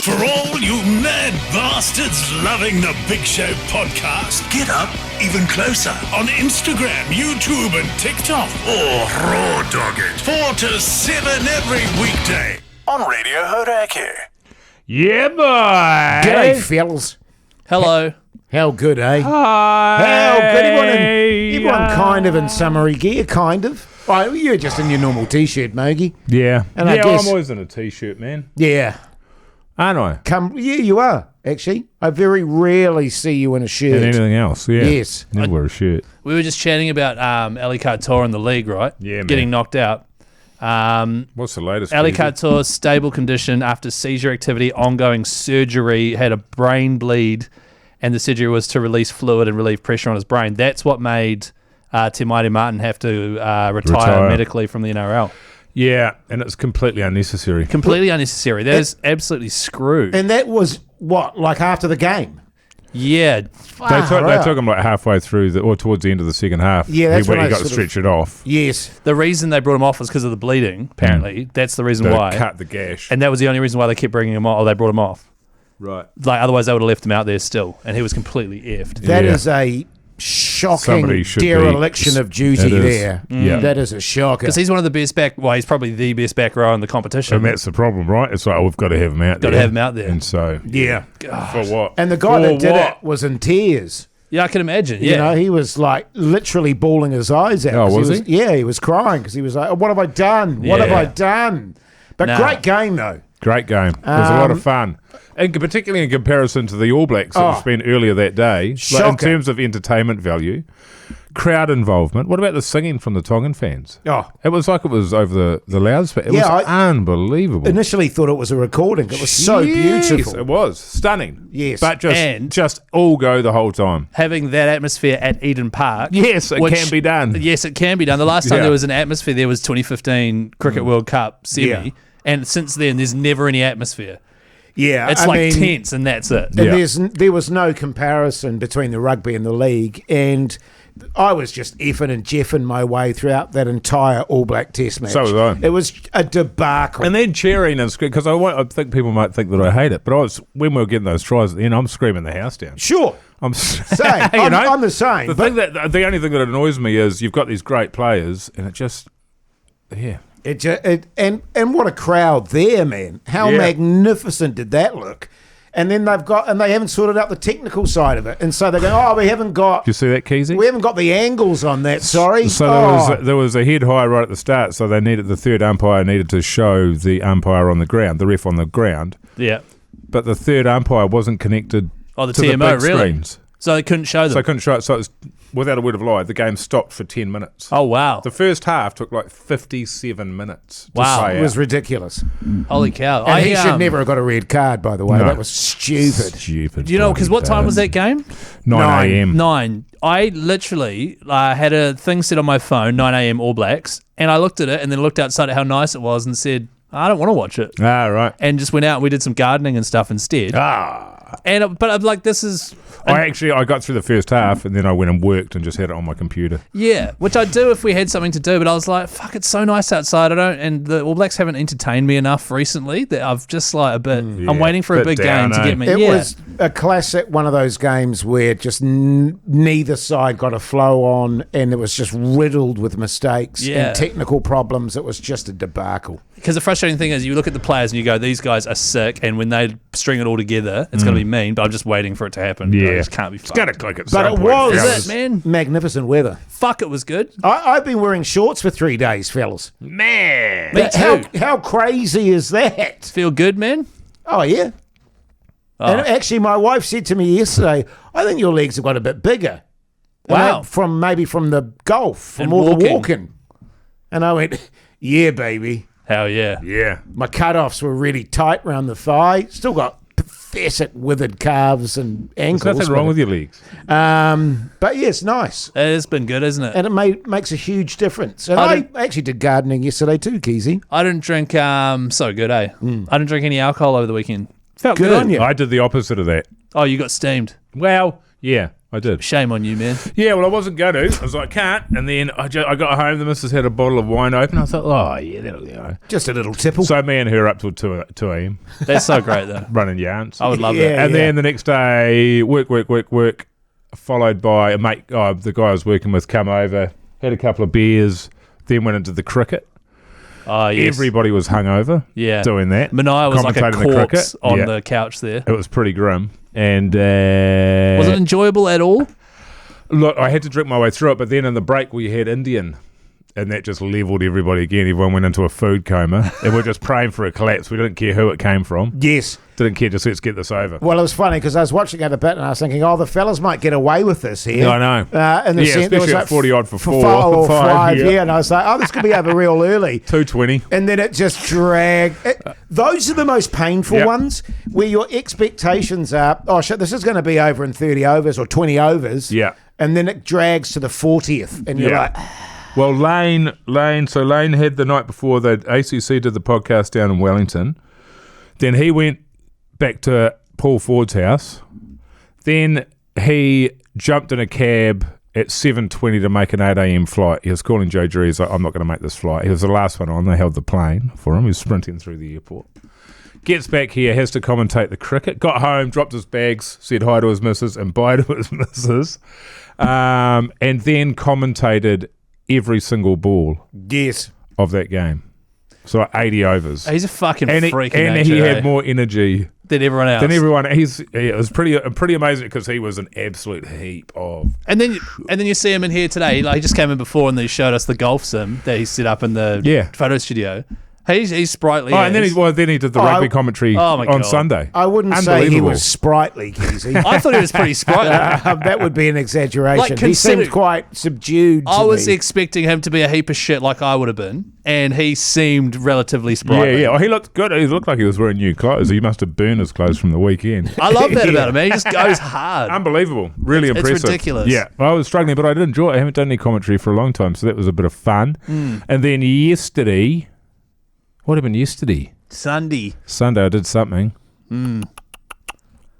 For all you mad bastards loving the Big Show podcast, get up even closer on Instagram, YouTube and TikTok. Or raw dog it 4 to 7 every weekday on Radio Hauraki. Yeah, boy. G'day, fellas. Hello. How good, eh? Hi. How good. Everyone kind of in summery gear, kind of. Oh, you're just in your normal T-shirt, Mogi. Yeah. And I yeah, guess- I'm always in a T-shirt, man. Yeah. Aren't I? Yeah, you are, actually. I very rarely see you in a shirt. And anything else, yeah. Yes. Never wear a shirt. We were just chatting about Ali Couture in the league, right? Yeah, man. Getting knocked out. What's the latest? Ali Keyzie? Couture, stable condition after seizure activity, ongoing surgery, had a brain bleed, and the surgery was to release fluid and relieve pressure on his brain. That's what made Te Maire Martin have to retire medically from the NRL. Yeah, and it's completely unnecessary. Completely unnecessary. That is absolutely screwed. And that was, what, like after the game? Yeah. They took him like halfway through, or towards the end of the second half. Yeah, that's when when he I got sort of- stretchered off. Yes. The reason they brought him off was because of the bleeding, apparently. That's the reason They why. cut the gash. And that was the only reason why they kept bringing him off, or they brought him off. Right. Like, otherwise they would have left him out there still, and he was completely effed. That Yeah. is a shocking Somebody should be- dereliction of duty It is. there. Yeah. That is a shocker. Because he's one of the best back. Well, he's probably the best back row in the competition. And that's the problem, right? It's like, we've got to have him out there. Got to have him out there. And so, Yeah. for what? And the guy For that did what? it was in tears. Yeah, I can imagine. Yeah, You know, he was like literally bawling his eyes out. Oh, 'cause was he? Yeah, he was crying because he was like, "Oh, what have I done? What have Yeah. I done?" But Nah. great game, though. Great game. It was a lot of fun. And particularly in comparison to the All Blacks that was been earlier that day. Like in Shocking. terms of entertainment value, crowd involvement. What about the singing from the Tongan fans? Oh, It was like it was over the loudspeaker. It Yeah, was unbelievable. initially thought it was a recording. It was so Yes, beautiful. it was. Stunning. Yes. But And- just all go the whole time. having that atmosphere at Eden Park. Yes, it which- can be done. Yes, it can be done. The last time Yeah. there was an atmosphere there was 2015 Cricket World Cup semi, Yeah. and since then there's never any atmosphere. Yeah, It's I like mean, tense, and that's it. And Yeah. there was no comparison between the rugby and the league, and I was just effing and jeffing my way throughout that entire All Black Test match. So was I. It was a debacle. And then cheering and screaming, because I think people might think that I hate it, but when we were getting those tries at the end, I'm screaming the house down. Sure, I'm same. you know? I'm the same. The but the only thing that annoys me is you've got these great players, and it just, yeah. and what a crowd there, man! How Yeah. magnificent did that look? And then they haven't sorted out the technical side of it, and so they're going, "Oh, we haven't got Do you see that, Keyzie? the angles on that." Sorry. So there was a head high right at the start, so the third umpire needed to show the umpire on the ground, the ref on the ground, Yeah. but the third umpire wasn't connected Oh, the to TMO, the big really? screens. So they couldn't show them. So I couldn't show it. So it was, without a word of lie, the game stopped for 10 minutes. Oh, wow. The first half took like 57 minutes to Wow. play It was out. ridiculous. Holy cow. And he should never have got a red card, by the way. No. That was stupid. Stupid. Do you know, because what time was that game? 9 a.m. 9. I literally had a thing set on my phone, 9 a.m. All Blacks, and I looked at it and then looked outside at how nice it was and said, I don't want to watch it. Ah, right. And just went out and we did some gardening and stuff instead. But I'm like, this is... I got through the first half and then I went and worked and just had it on my computer. Yeah, which I'd do if we had something to do, but I was like, fuck, it's so nice outside. And the All Blacks haven't entertained me enough recently that I've just like a bit... I'm waiting for a bit big down, game to eh? get me... It yeah. was a classic one of those games where just neither side got a flow on, and it was just riddled with mistakes and technical problems. It was just a debacle. Because the frustrating thing is you look at the players and you go, these guys are sick, and when they string it all together, it's going to be mean, but I'm just waiting for it to happen. Yeah. I just can't be fucked. It's got to click at But some it point, was fellas. Is it, man? magnificent weather. Fuck, it was good. I've been wearing shorts for 3 days, fellas. Man. Me too. How crazy is that? Feel good, man? Oh, yeah. Oh. And actually, my wife said to me yesterday, I think your legs have got a bit bigger. Wow. Maybe from the golf, from And all the walking. walking. And I went, yeah, baby. Hell yeah. Yeah. My cut-offs were really tight around the thigh. Still got pathetic withered calves and There's ankles. nothing wrong with your legs. But yeah, it's nice. It has been good, isn't it? And it makes a huge difference. And I I didn't- actually did gardening yesterday too, Keyzie. I didn't drink, so good, eh? I didn't drink any alcohol over the weekend. Felt Good good. on you. I did the opposite of that. Oh, you got steamed. Well, yeah. I did. Shame on you, man. Yeah, well, I wasn't going to. I was like, can't. And then I got home. The missus had a bottle of wine open. I thought, oh, yeah, that'll go. Just a little tipple. So me and her up till 2 a.m. That's so great, though. running yarns. I would love Yeah. that. And then the next day, work, followed by a mate, the guy I was working with, come over, had a couple of beers, then went into the cricket. Oh, yes. Everybody was hungover doing that. Minogue was like a commentating the corpse cricket. on the couch there. It was pretty grim. And Was it enjoyable at all? look, I had to drink my way through it, but then in the break we had Indian, and that just leveled everybody again. Everyone went into a food coma, and we're just praying for a collapse. We didn't care who it came from. Yes. Didn't care, just let's get this over. Well, it was funny because I was watching it a bit and I was thinking, the fellas might get away with this here. I know. In the sense, there was especially like at 40 odd for 5, yeah. and I was like, this could be over real early. 220. And then it just dragged. Those are the most painful ones where your expectations are, oh shit, this is going to be over in 30 overs or 20 overs. Yeah. And then it drags to the 40th and you're like... Well, Lane had the night before the ACC did the podcast down in Wellington. Then he went back to Paul Ford's house. Then he jumped in a cab at 7:20 to make an 8 a.m. flight. He was calling Joe Drury. He's like, I'm not going to make this flight. He was the last one on. They held the plane for him. He was sprinting through the airport. Gets back here, has to commentate the cricket. Got home, dropped his bags, said hi to his missus and bye to his missus. And then commentated every single ball of that game. So like 80 overs. He's a fucking freak. And he had more energy than everyone else. It was pretty amazing because he was an absolute heap of. And then you see him in here today. Like, he just came in before and they showed us the golf sim that he set up in the photo studio. He's sprightly. Oh, and then he did the rugby commentary on Sunday. I wouldn't say he was sprightly, Keyzie. I thought he was pretty sprightly. That would be an exaggeration. Like, he seemed quite subdued to I was me. expecting him to be a heap of shit like I would have been, and he seemed relatively sprightly. Yeah. Oh, he looked good. He looked like he was wearing new clothes. He must have burned his clothes from the weekend. I love that about him, man. He just goes hard. Unbelievable. Really impressive. It's ridiculous. Yeah. I was struggling, but I did enjoy it. I haven't done any commentary for a long time, so that was a bit of fun. And then yesterday... What happened yesterday? Sunday I did something.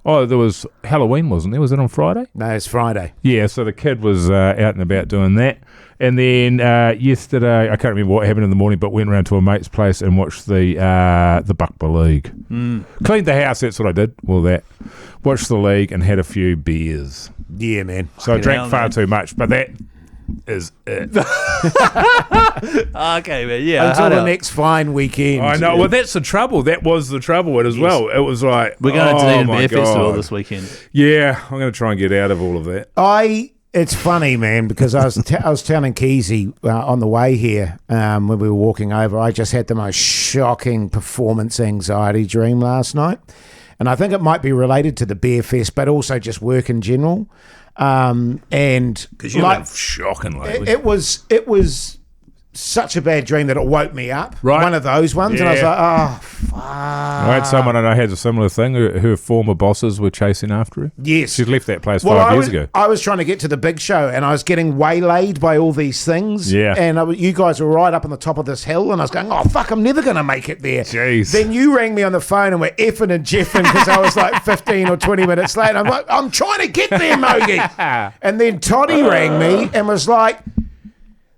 Oh, there was Halloween, wasn't there? Was it on Friday? No, it's Friday. Yeah, so the kid was out and about doing that. And then yesterday, I can't remember what happened in the morning, but went around to a mate's place and watched the Buckba League. Cleaned the house, that's what I did. Well, that. Watched the league and had a few beers. Yeah, man. So I drank far too much, but that is it. Okay, man. Yeah. Until the next fine weekend. I know. Well, that's the trouble. That was the trouble as well. It was like, we're going to Dunedin Beer God. Festival this weekend. Yeah, I'm going to try and get out of all of that. It's funny, man, because I was telling Keyzie on the way here when we were walking over, I just had the most shocking performance anxiety dream last night. And I think it might be related to the Beer Fest, but also just work in general. And because you've been shocking lately. It was such a bad dream that it woke me up. Right. One of those ones. Yeah. And I was like, oh, fuck. I had someone I know had a similar thing. Her former bosses were chasing after her. Yes. She'd left that place 5 years ago. I was trying to get to the big show and I was getting waylaid by all these things. Yeah. And you guys were right up on the top of this hill and I was going, oh, fuck, I'm never going to make it there. Jeez. Then you rang me on the phone and we're effing and jeffing because I was like 15 or 20 minutes late. And I'm like, I'm trying to get there, Mogi. And then Toddy rang me and was like,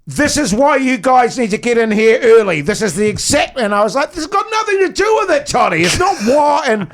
this is why you guys need to get in here early. This is the exact... And I was like, this has got nothing to do with it, Toddy. It's not why.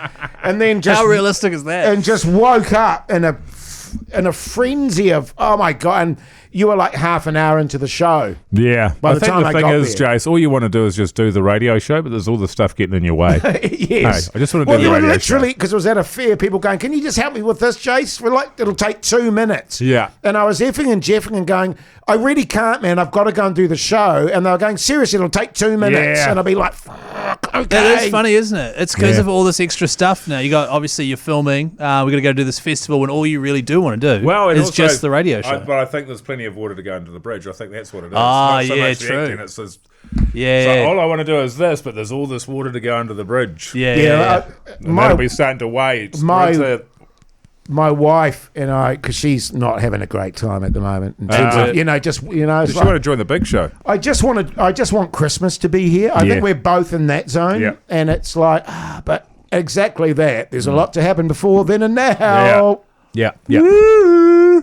And then just... How realistic is that? And just woke up in a frenzy of, oh, my God. And you were like half an hour into the show. Yeah. By the I think time the I thing got is, there. Jace, all you want to do is just do the radio show, but there's all the stuff getting in your way. Yes. Hey, I just want to do the radio literally, show. because it was at a fair, people going, can you just help me with this, Jace? We're like, it'll take 2 minutes. Yeah. And I was effing and jeffing and going, I really can't, man. I've got to go and do the show. And they were going, seriously, it'll take 2 minutes. Yeah. And I'll be like, fuck, okay. That is funny, isn't it? It's because Yeah. of all this extra stuff now. Obviously you're filming. We're going to go do this festival when all you really do want to do is also, just the radio show. But I think there's plenty of water to go under the bridge. I think that's what it is. Ah, Not so yeah, much the true. acting, it's just, Yeah. so all I want to do is this, but there's all this water to go under the bridge. Yeah. And that'll be starting to wade. My wife and I, because she's not having a great time at the moment. In terms of, it's You like, want to join the big show? I just want Christmas to be here. I think we're both in that zone. Yeah. And it's like, but exactly that. There's a lot to happen before then and now. Yeah. Woo!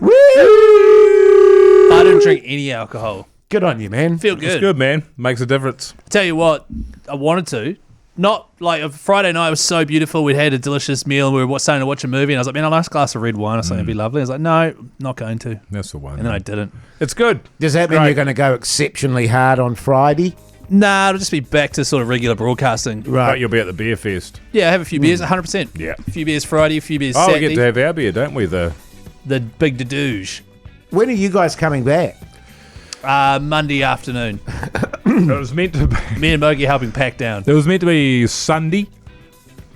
I didn't drink any alcohol. Good on you, man. Feel good. It's good, man. Makes a difference. Tell you what, I wanted to. Not like a Friday night was so beautiful. We'd had a delicious meal and we were starting to watch a movie. And I was like, man, a nice glass of red wine or something would be lovely. I was like, no, not going to. That's the one. And then I didn't. It's good. Does that mean Great. you're going to go exceptionally hard on Friday? Nah, it'll just be back to sort of regular broadcasting. But you'll be at the beer fest. Yeah, have a few beers, 100%. Yeah. A few beers Friday, a few beers Oh, we Saturday. get to have our beer, don't we? The big dedouge. When are you guys coming back? Monday afternoon. It was meant to be. Me and Mogi helping pack down. It was meant to be Sunday,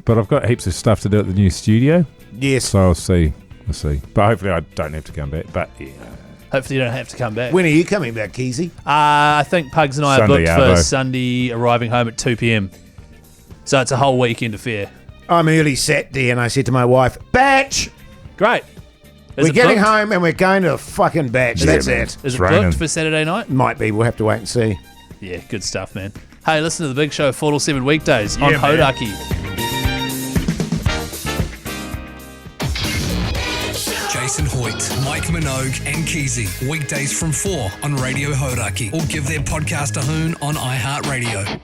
but I've got heaps of stuff to do at the new studio, Yes. so I'll see. But hopefully I don't have to come back. But yeah, Hopefully you don't have to come back. When are you coming back, Keyzie? I think Pugs and I are Sunday, booked for Arvo. Sunday, arriving home at 2 p.m. So it's a whole weekend affair. I'm early Saturday, and I said to my wife, "Batch, Great. Is we're it getting booked? home and we're going to a fucking batch." Yeah, That's man. it. Is It's it raining. booked for Saturday night? Might be. We'll have to wait and see. Yeah, good stuff, man. Hey, listen to the big show 4 till 7 weekdays on Yeah, man. Hauraki. Jason Hoyte, Mike Minogue and Keyzie. Weekdays from 4 on Radio Hauraki. Or give their podcast a hoon on iHeartRadio.